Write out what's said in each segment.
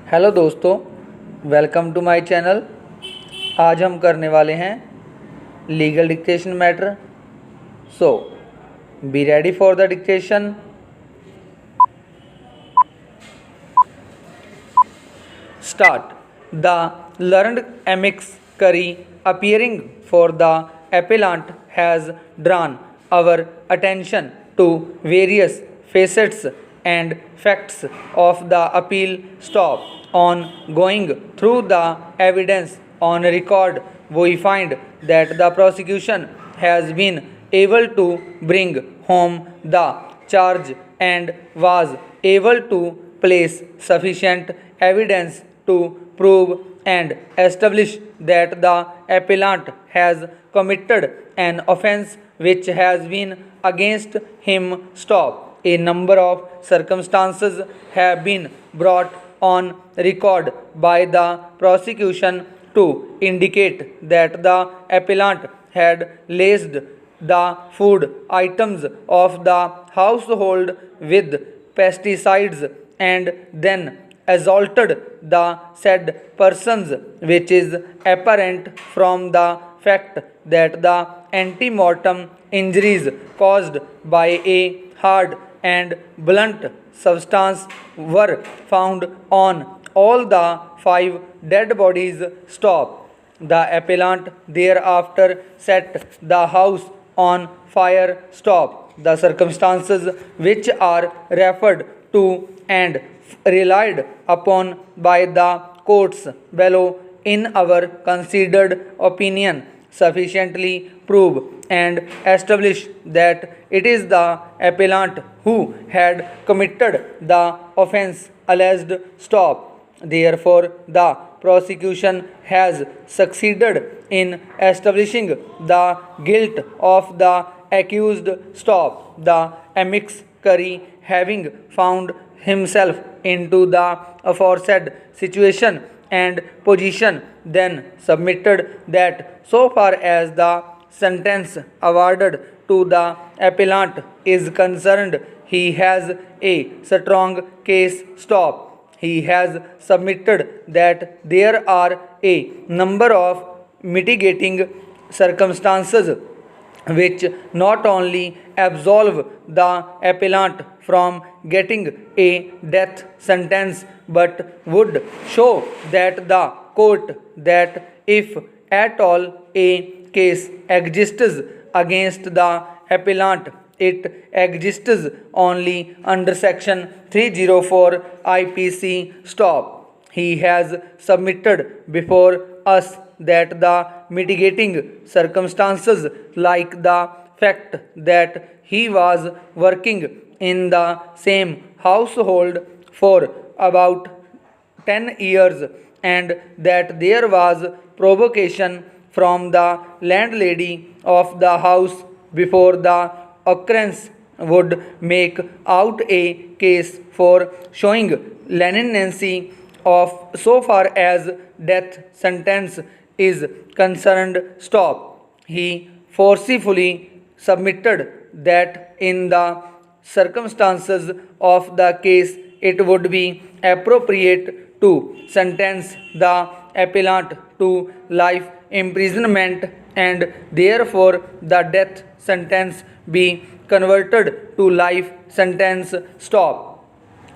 Hello दोस्तों, welcome to my channel. आज हम करने वाले हैं legal dictation matter. So be ready for the dictation. Start. The learned amicus appearing for the appellant has drawn our attention to various facets and facts of the appeal. Stop. On going through the evidence on record, we find that the prosecution has been able to bring home the charge and was able to place sufficient evidence to prove and establish that the appellant has committed an offence which has been against him. Stop. A number of circumstances have been brought on record by the prosecution to indicate that the appellant had laced the food items of the household with pesticides and then assaulted the said persons, which is apparent from the fact that the ante-mortem injuries caused by a hard and blunt substance were found on all the 5 dead bodies. Stop. The appellant thereafter set the house on fire. Stop. The circumstances which are referred to and relied upon by the courts below in our considered opinion sufficiently prove and establish that it is the appellant who had committed the offence alleged. Stop. Therefore, the prosecution has succeeded in establishing the guilt of the accused. Stop. The amicus curiae, having found himself into the aforesaid situation and position, then submitted that so far as the sentence awarded to the appellant is concerned, he has a strong case. Stop. He has submitted that there are a number of mitigating circumstances which not only absolve the appellant from getting a death sentence but would show that the court that if at all a case exists against the appellant, it exists only under section 304 IPC. Stop. He has submitted before us that the mitigating circumstances, like the fact that he was working in the same household for about 10 years and that there was provocation from the landlady of the house before the occurrence, would make out a case for showing leniency of so far as death sentence is concerned. Stop. He forcefully submitted that in the circumstances of the case it would be appropriate to sentence the appellant to life imprisonment and therefore the death sentence be converted to life sentence. Stop.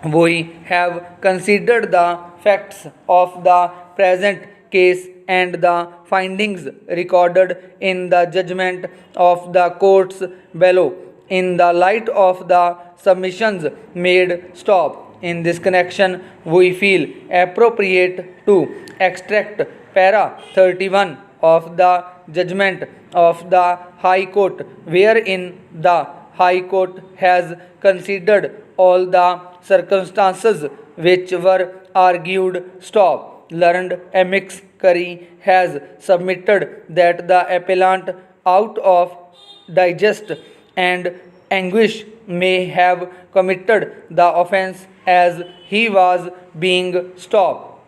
We have considered the facts of the present case and the findings recorded in the judgment of the courts below in the light of the submissions made. Stop. In this connection, we feel appropriate to extract para 31 of the judgment of the High Court, wherein the High Court has considered all the circumstances which were argued. Stop. Learned amicus curiae has submitted that the appellant, out of digest and anguish, may have committed the offence as he was being. Stop.